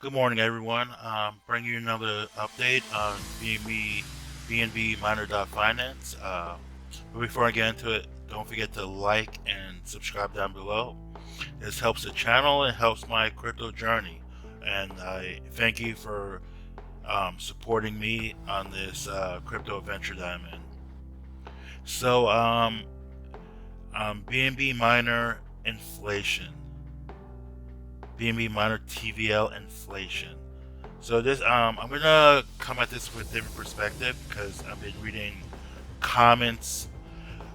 Good morning, everyone. Bringing you another update on Bnb Miner Finance. But before I get into it, don't forget to like and subscribe down below. This helps the channel and helps my crypto journey. And I thank you for supporting me on this crypto adventure that I'm in. So, Bnb Miner inflation. Bnb Miner TVL inflation. So this I'm gonna come at this with a different perspective because I've been reading comments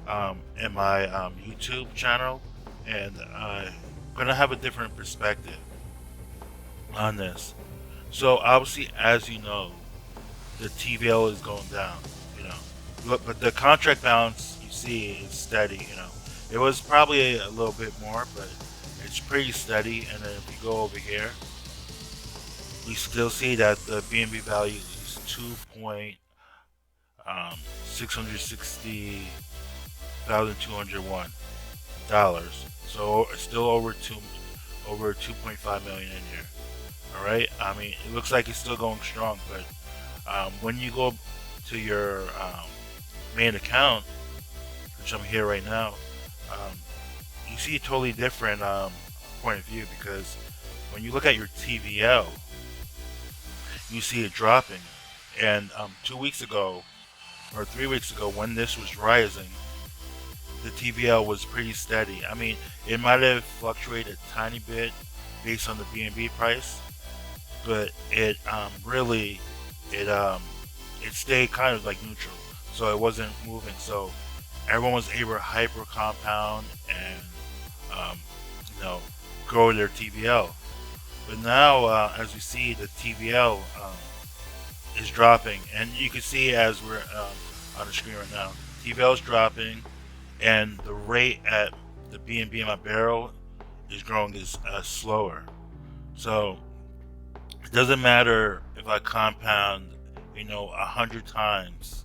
in my YouTube channel, and I'm gonna have a different perspective on this. So obviously, as you know, the TVL is going down. You know, but the contract balance you see is steady. It was probably a little bit more, but it's pretty steady. And then if you go over here, we still see that the BNB value is 2,660,201 dollars. So it's still over 2.5 million in here. All right. I mean, it looks like it's still going strong, but when you go to your main account, which I'm here right now, um, you see a totally different point of view because when you look at your TVL, you see it dropping. And 2 weeks ago or 3 weeks ago, when this was rising, the TVL was pretty steady. I mean, it might have fluctuated a tiny bit based on the BNB price, but it really it stayed kind of like neutral, so it wasn't moving. So everyone was able to hyper compound and um, you know grow their TVL. But now, as we see, the TVL is dropping, and you can see as we're on the screen right now, TVL is dropping, and the rate at the BNB in my barrel is growing is slower. So it doesn't matter if I compound, 100 times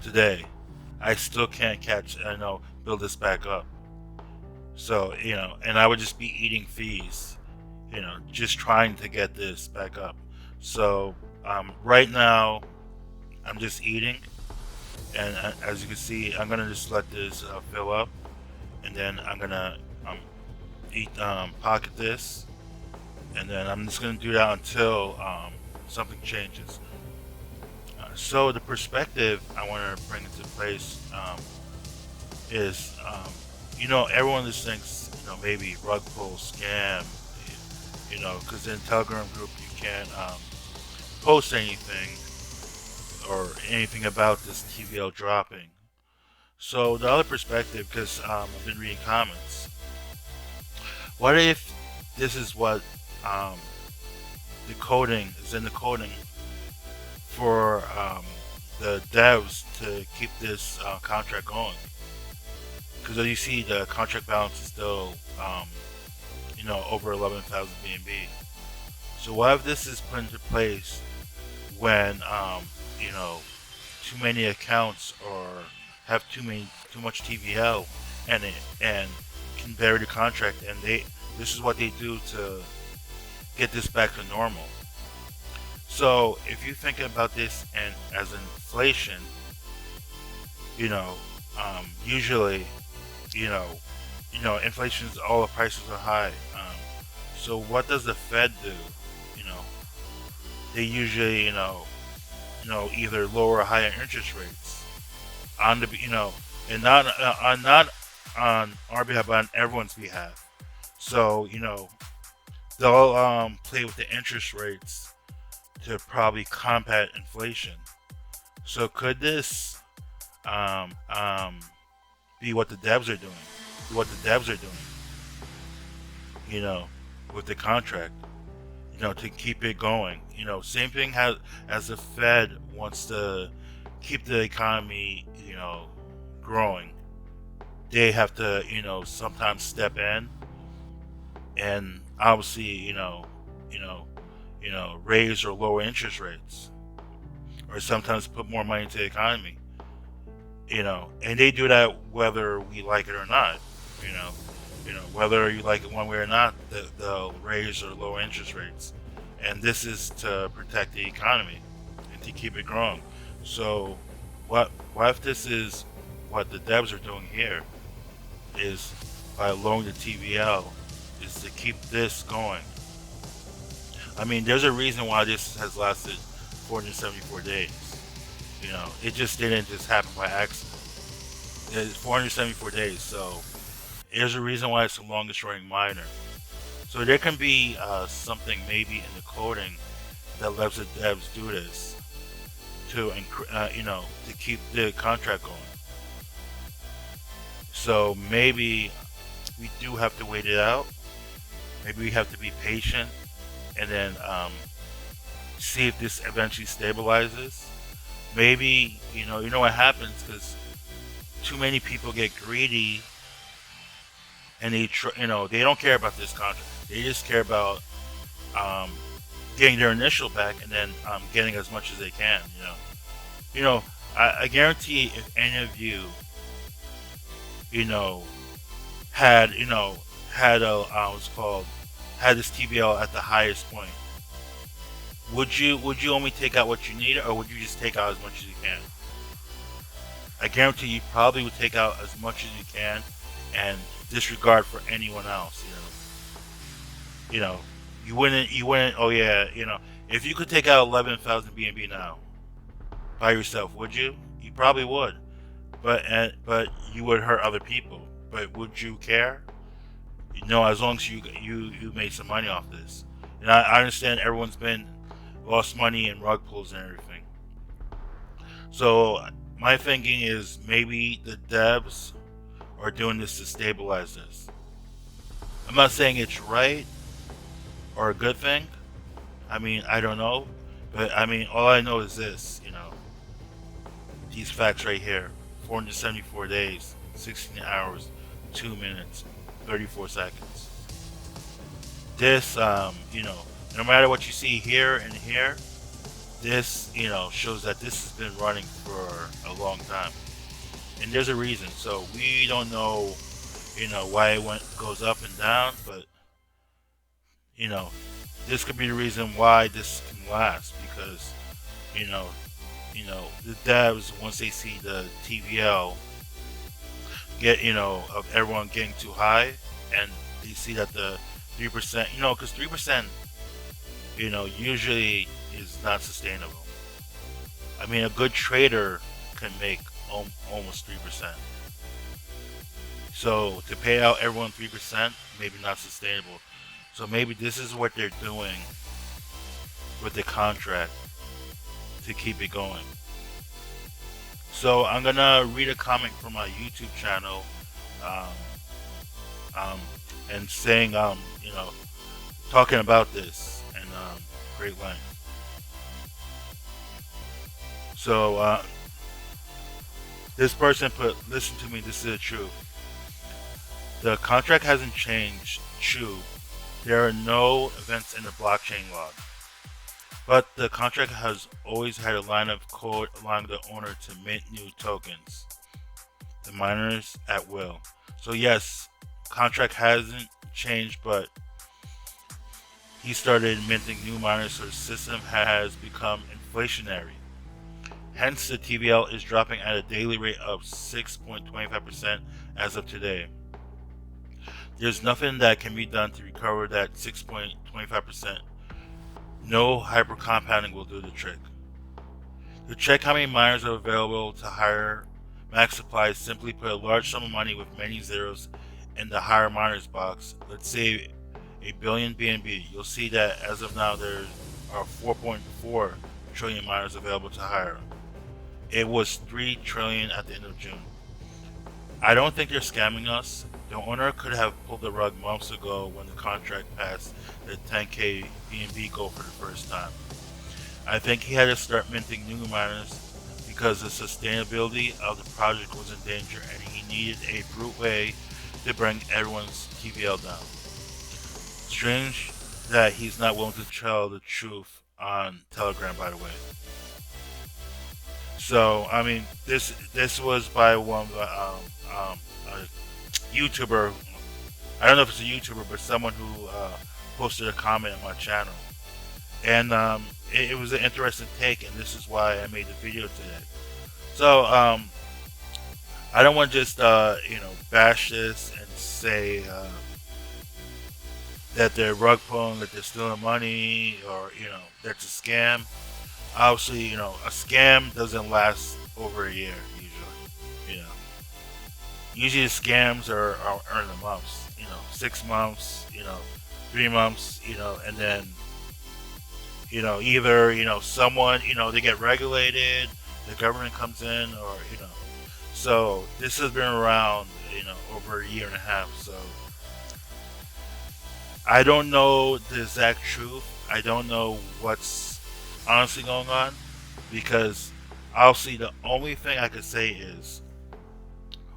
today, I still can't build this back up. So and I would just be eating fees, just trying to get this back up. So right now, I'm just eating, and as you can see, I'm gonna just let this fill up, and then I'm gonna pocket this, and then I'm just gonna do that until something changes. So the perspective I want to bring into place is, everyone just thinks, maybe rug pull, scam, because in Telegram group you can't post anything or anything about this TVL dropping. So the other perspective, because I've been reading comments, what if this is what um, the coding is in the coding for the devs to keep this contract going? Because as you see, the contract balance is still, over 11,000 BNB. So what if this is put into place when, too many accounts or have too much TVL and can bury the contract, and this is what they do to get this back to normal. So if you think about this and as inflation, usually, you know, inflation is all the prices are high. So what does the Fed do? You know, they usually, either lower or higher interest rates on the, and not on our behalf, but on everyone's behalf. So they'll play with the interest rates to probably combat inflation. So could this um, um, be what the devs are doing? What the devs are doing, you know, with the contract, to keep it going. Same thing as the Fed wants to keep the economy, growing. They have to, sometimes step in and obviously, you know, raise or lower interest rates, or sometimes put more money into the economy. And they do that whether we like it or not. You know, whether you like it one way or not, they'll raise or lower interest rates, and this is to protect the economy and to keep it growing. So, what if this is what the devs are doing here? Is by lowering the TVL is to keep this going. I mean, there's a reason why this has lasted 474 days. It just didn't just happen by accident. It's 474 days, so there's a reason why it's the longest running miner. So there can be something maybe in the coding that lets the devs do this to keep the contract going. So maybe we do have to wait it out. Maybe we have to be patient and then see if this eventually stabilizes. Maybe you know what happens because too many people get greedy and they don't care about this contract. They just care about getting their initial back and then getting as much as they can. I guarantee if any of you had had this TVL at the highest point, would you only take out what you need, or would you just take out as much as you can? I guarantee you probably would take out as much as you can and disregard for anyone else. You wouldn't. Oh yeah, if you could take out 11,000 Bnb now by yourself, would you? You probably would, but you would hurt other people. But would you care? As long as you made some money off this. And I understand everyone's lost money in rug pulls and everything. So my thinking is maybe the devs are doing this to stabilize this. I'm not saying it's right or a good thing. I mean, I don't know. But I mean, all I know is this, these facts right here. 474 days, 16 hours, 2 minutes, 34 seconds. This, no matter what you see here and here, this, shows that this has been running for a long time. And there's a reason. So we don't know, why it goes up and down, but, this could be the reason why this can last because, the devs, once they see the TVL of everyone getting too high, and they see that the 3%, because 3%, usually is not sustainable. I mean, a good trader can make almost 3%. So to pay out everyone 3%, maybe not sustainable. So maybe this is what they're doing with the contract to keep it going. So I'm gonna read a comment from my YouTube channel, and saying, talking about this in great length. So this person put, "Listen to me, this is the truth. The contract hasn't changed. True, there are no events in the blockchain log. But the contract has always had a line of code allowing the owner to mint new tokens, the miners at will. So yes, contract hasn't changed, but he started minting new miners, so the system has become inflationary. Hence, the TVL is dropping at a daily rate of 6.25% as of today. There's nothing that can be done to recover that 6.25%. No hyper compounding will do the trick. To check how many miners are available to hire max supply, simply put a large sum of money with many zeros in the hire miners box. Let's say a billion BNB. You'll see that as of now there are 4.4 trillion miners available to hire. It was 3 trillion at the end of June. I don't think they're scamming us. The owner could have pulled the rug months ago when the contract passed the 10k BNB goal for the first time. I think he had to start minting new miners because the sustainability of the project was in danger and he needed a brute way to bring everyone's TVL down. Strange that he's not willing to tell the truth on Telegram, by the way. So, I mean, this was by one a YouTuber. I don't know if it's a YouTuber, but someone who posted a comment on my channel. and it was an interesting take, and this is why I made the video today. So I don't want to just bash this and say that they're rug pulling, that they're stealing money, or that's a scam. Obviously, a scam doesn't last over a year usually. Usually the scams are in the months. 6 months. 3 months. And then either someone they get regulated, the government comes in, or so this has been around over a year and a half. So I don't know the exact truth. I don't know what's honestly going on, because obviously the only thing I could say is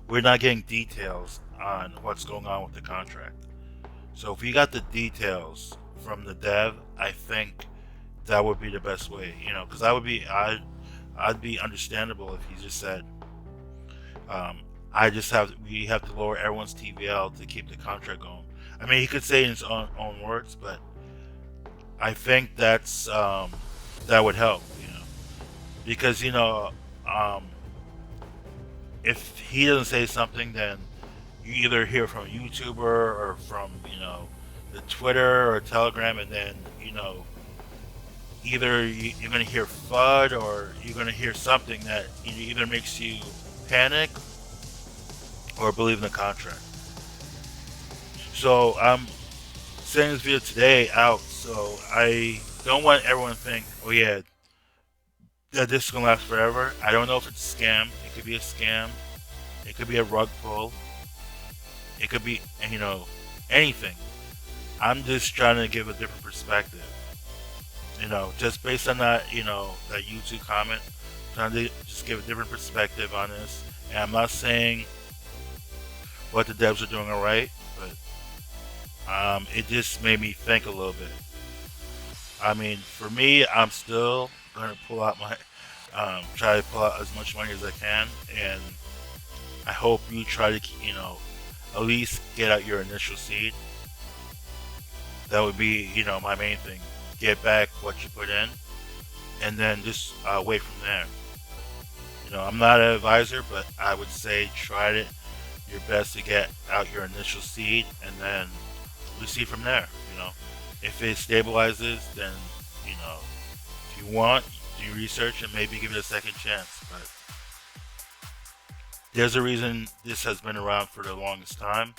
we're not getting details on what's going on with the contract. So if we got the details from the dev, I think that would be the best way, because I'd be understandable if he just said, we have to lower everyone's TVL to keep the contract going. I mean, he could say in his own words, but I think that would help, because if he doesn't say something, then you either hear from a YouTuber or from the Twitter or Telegram, and then either you're going to hear FUD, or you're going to hear something that either makes you panic or believe in the contract. So I'm sending this video today out, so I don't want everyone to think, oh yeah, that this is going to last forever. I don't know if it's a scam. It could be a scam. It could be a rug pull. It could be, anything. I'm just trying to give a different perspective. Just based on that, that YouTube comment, trying to just give a different perspective on this. And I'm not saying what the devs are doing alright, but it just made me think a little bit. I mean, for me, I'm still going to pull out my, try to pull out as much money as I can, and I hope you try to, at least get out your initial seed. That would be, my main thing. Get back what you put in, and then just wait from there. I'm not an advisor, but I would say try your best to get out your initial seed, and then we see from there. If it stabilizes, then if you want, do research and maybe give it a second chance. But there's a reason this has been around for the longest time.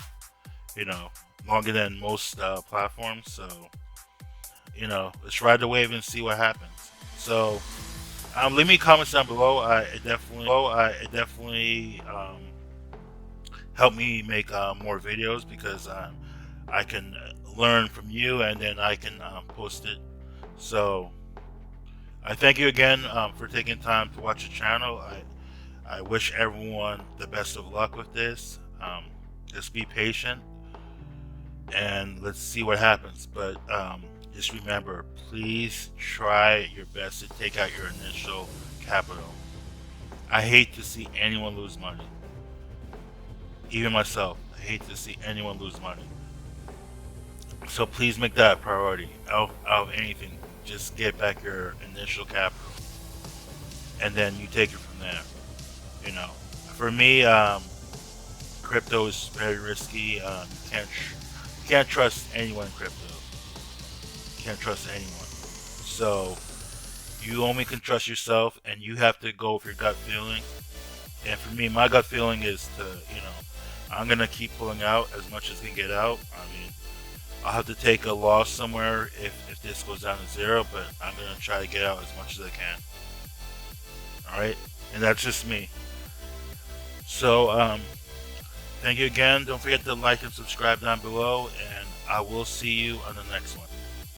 Longer than most platforms. So let's ride the wave and see what happens. So leave me comments down below. It definitely help me make more videos, because I can learn from you, and then I can post it. So I thank you again for taking time to watch the channel. I wish everyone the best of luck with this. Just be patient, and let's see what happens. But just remember, please try your best to take out your initial capital. I hate to see anyone lose money. Even myself, I hate to see anyone lose money. So please make that a priority. Out of anything, just get back your initial capital, and then you take it from there. For me, crypto is very risky. You can't trust anyone in crypto. You can't trust anyone. So you only can trust yourself, and you have to go with your gut feeling. And for me, my gut feeling is to, I'm gonna keep pulling out as much as I can get out. I mean, I'll have to take a loss somewhere if this goes down to zero, but I'm gonna try to get out as much as I can. Alright? And that's just me. So, thank you again. Don't forget to like and subscribe down below, and I will see you on the next one.